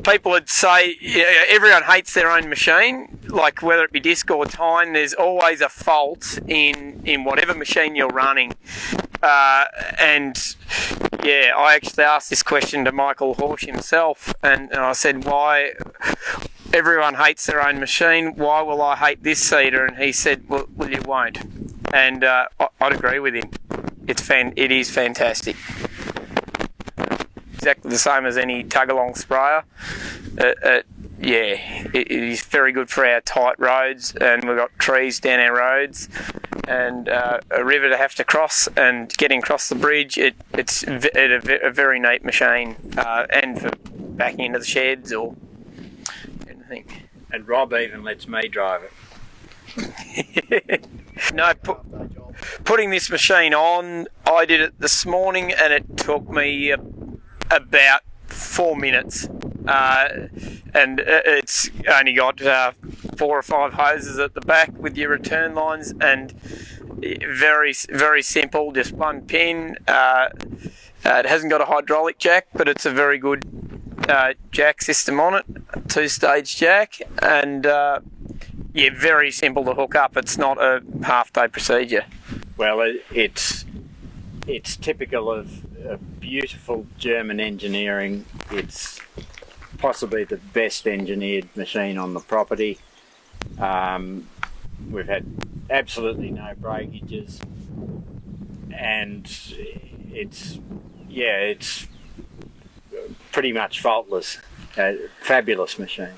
people would say everyone hates their own machine, like whether it be disc or tine. There's always a fault in whatever machine you're running. And yeah, I actually asked this question to Michael Horsch himself, and I said, why everyone hates their own machine, why will I hate this seeder? And he said, well you won't. And I'd agree with him. It is fantastic. Exactly the same as any tug-along sprayer. It is very good for our tight roads, and we've got trees down our roads and a river to have to cross, and getting across the bridge, it's a very neat machine, and for backing into the sheds or anything. And Rob even lets me drive it. No, putting this machine on, I did it this morning, and it took me about 4 minutes, and it's only got 4 or 5 hoses at the back with your return lines, and very, very simple, just one pin. It hasn't got a hydraulic jack, but it's a very good jack system on it, 2-stage jack, and very simple to hook up. It's not a half-day procedure. Well, it's typical of beautiful German engineering. It's possibly the best engineered machine on the property. We've had absolutely no breakages, and it's pretty much faultless. Fabulous machine.